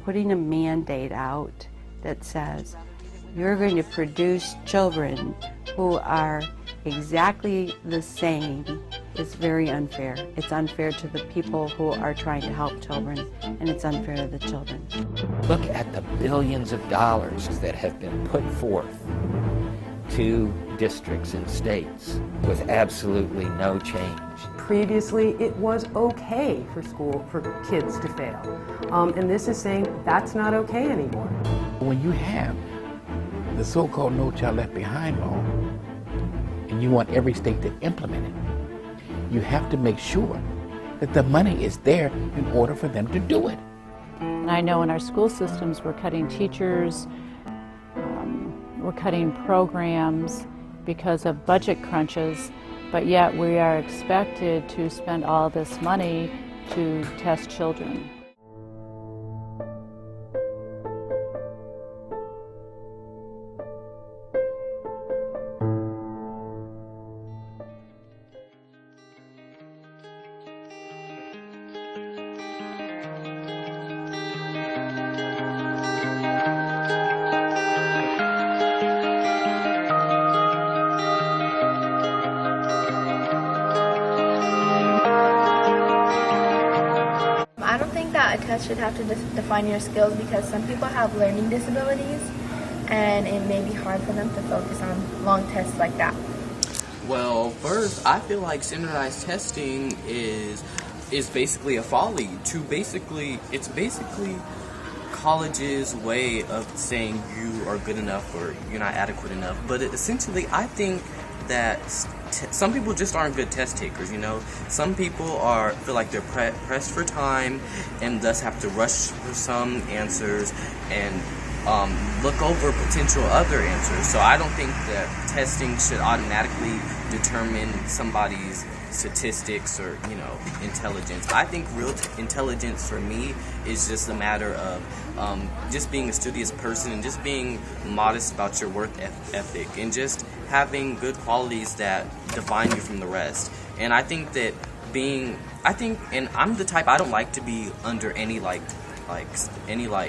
putting a mandate out that says you're going to produce children who are exactly the same is very unfair. It's unfair to the people who are trying to help children, and it's unfair to the children. Look at the billions of dollars that have been put forth to districts and states with absolutely no change. Previously, it was okay for kids to fail. And this is saying that's not okay anymore. When you have the so-called No Child Left Behind law, and you want every state to implement it, you have to make sure that the money is there in order for them to do it. And I know in our school systems we're cutting teachers, we're cutting programs because of budget crunches, but yet we are expected to spend all this money to test children. I don't think that a test should have to define your skills, because some people have learning disabilities and it may be hard for them to focus on long tests like that. Well, first, I feel like standardized testing is basically a folly. It's basically college's way of saying you are good enough or you're not adequate enough. But essentially, I think that some people just aren't good test takers, you know. Some people feel like they're pressed for time and thus have to rush for some answers and look over potential other answers. So I don't think that testing should automatically determine somebody's statistics or, you know, intelligence. I think real intelligence for me is just a matter of just being a studious person and just being modest about your work ethic and just having good qualities that define you from the rest. And I think that and I'm the type, I don't like to be under any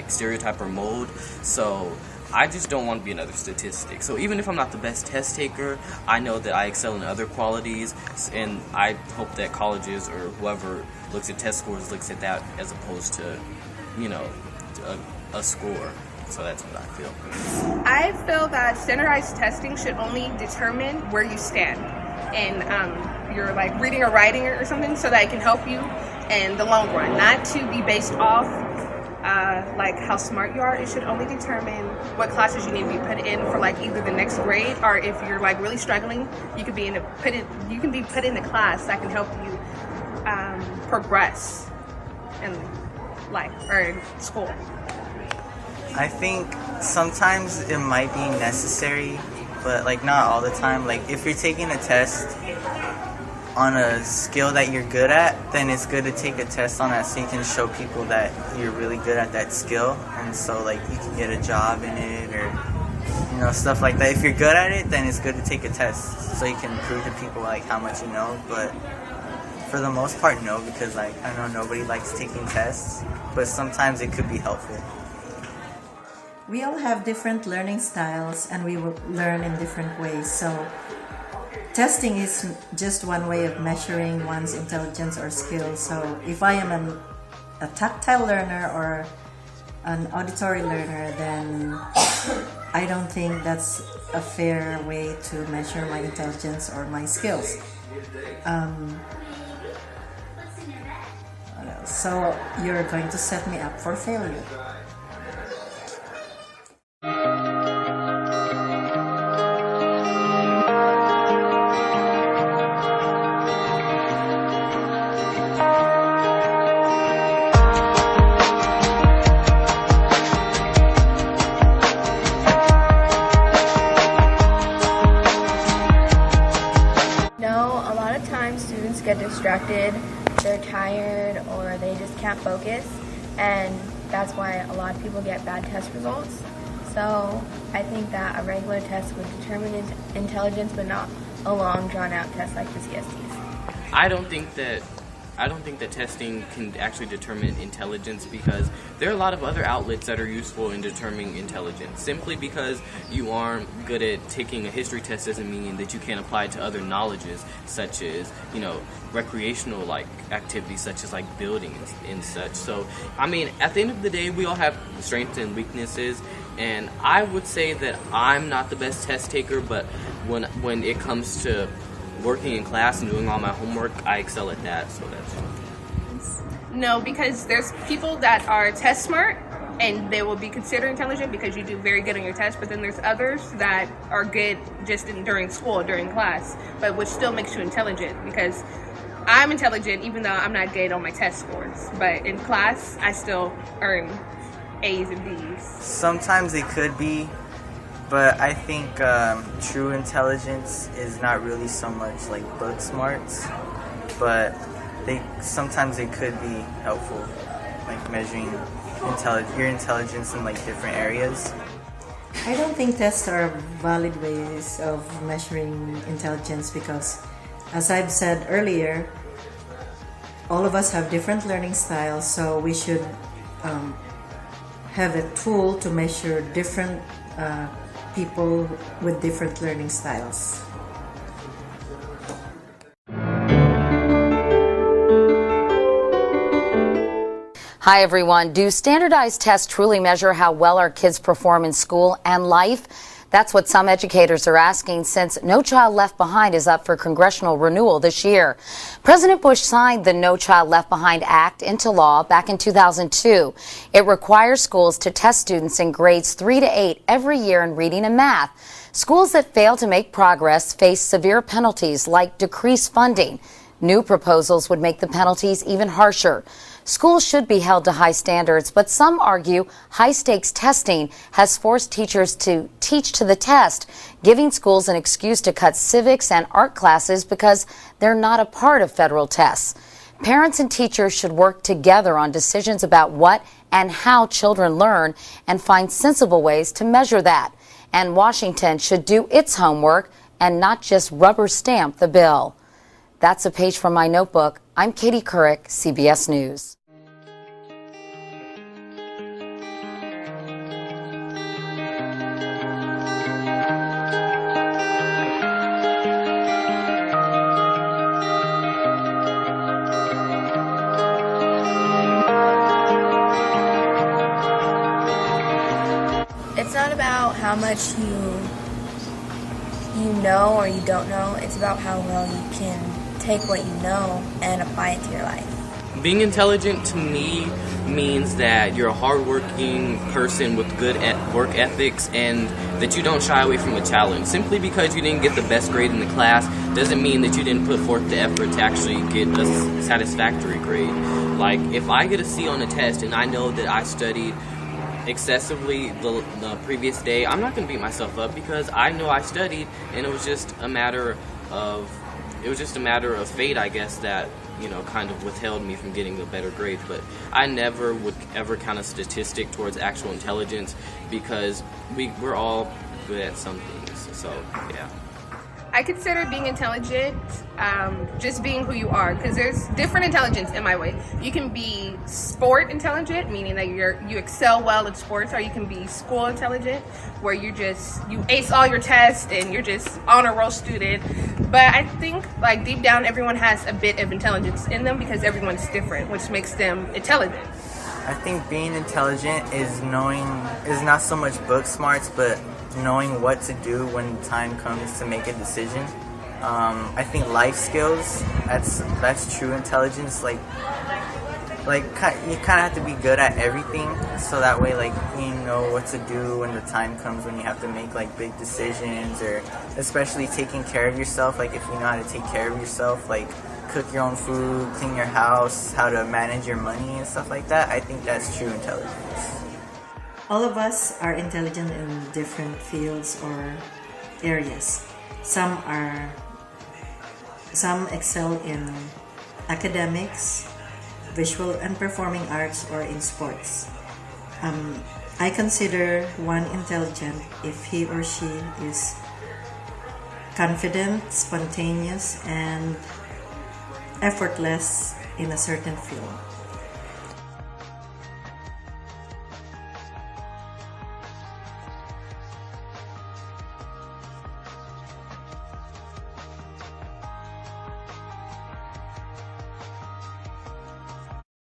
stereotype or mold, so I just don't want to be another statistic. So even if I'm not the best test taker, I know that I excel in other qualities, and I hope that colleges or whoever looks at test scores looks at that as opposed to, you know, a score. So that's what I feel. I feel that standardized testing should only determine where you stand in your reading or writing or something, so that it can help you in the long run, not to be based off how smart you are. It should only determine what classes you need to be put in for either the next grade, or if you're really struggling, you can be put in a class that can help you progress in life or in school. I think sometimes it might be necessary, but not all the time. If you're taking a test on a skill that you're good at, then it's good to take a test on that so you can show people that you're really good at that skill, and so you can get a job in it or stuff like that. If you're good at it, then it's good to take a test so you can prove to people how much you know. But for the most part, no, because I know nobody likes taking tests, but sometimes it could be helpful. We all have different learning styles and we will learn in different ways. So testing is just one way of measuring one's intelligence or skill. So if I am a tactile learner or an auditory learner, then I don't think that's a fair way to measure my intelligence or my skills. So you're going to set me up for failure. Get distracted, they're tired, or they just can't focus, and that's why a lot of people get bad test results. So I think that a regular test would determine intelligence, but not a long drawn out test like the CSTs. I don't think that that testing can actually determine intelligence, because there are a lot of other outlets that are useful in determining intelligence. Simply because you aren't good at taking a history test doesn't mean that you can't apply it to other knowledges, such as, recreational like activities such as like building and such. So, I mean, at the end of the day, we all have strengths and weaknesses, and I would say that I'm not the best test taker, but when it comes to working in class and doing all my homework, I excel at that. So that's no, because there's people that are test smart and they will be considered intelligent because you do very good on your test, but then there's others that are good just during school, during class, but which still makes you intelligent, because I'm intelligent even though I'm not good on my test scores, but in class I still earn A's and B's. Sometimes it could be, but I think true intelligence is not really so much like book smarts, but sometimes it could be helpful, like measuring your intelligence in like different areas. I don't think tests are valid ways of measuring intelligence because, as I've said earlier, all of us have different learning styles, so we should have a tool to measure different people with different learning styles. Hi everyone. Do standardized tests truly measure how well our kids perform in school and life? That's what some educators are asking, since No Child Left Behind is up for congressional renewal this year. President Bush signed the No Child Left Behind Act into law back in 2002. It requires schools to test students in grades 3 to 8 every year in reading and math. Schools that fail to make progress face severe penalties like decreased funding. New proposals would make the penalties even harsher. Schools should be held to high standards, but some argue high-stakes testing has forced teachers to teach to the test, giving schools an excuse to cut civics and art classes because they're not a part of federal tests. Parents and teachers should work together on decisions about what and how children learn and find sensible ways to measure that. And Washington should do its homework and not just rubber stamp the bill. That's a page from my notebook. I'm Katie Couric, CBS News. It's not about how much you know or you don't know. It's about how well you can take what you know and apply it to your life. Being intelligent to me means that you're a hardworking person with good work ethics and that you don't shy away from a challenge. Simply because you didn't get the best grade in the class doesn't mean that you didn't put forth the effort to actually get a satisfactory grade. Like, if I get a C on a test and I know that I studied excessively the previous day, I'm not going to beat myself up because I know I studied, and it was just a matter of fate, I guess, that kind of withheld me from getting a better grade. But I never would ever count a statistic towards actual intelligence because we're all good at some things. So yeah. I consider being intelligent just being who you are, because there's different intelligence in my way. You can be sport intelligent, meaning that you excel well in sports, or you can be school intelligent, where you ace all your tests and you're just honor roll student. But I think like deep down everyone has a bit of intelligence in them because everyone's different, which makes them intelligent. I think being intelligent is not so much book smarts, but knowing what to do when the time comes to make a decision. I think life skills, that's true intelligence. Like you kind of have to be good at everything, so that way you know what to do when the time comes when you have to make like big decisions, or especially taking care of yourself. Like if you know how to take care of yourself, like cook your own food, clean your house, how to manage your money and stuff like that. I think that's true intelligence. All of us are intelligent in different fields or areas. Some excel in academics, visual and performing arts, or in sports. I consider one intelligent if he or she is confident, spontaneous, and effortless in a certain field.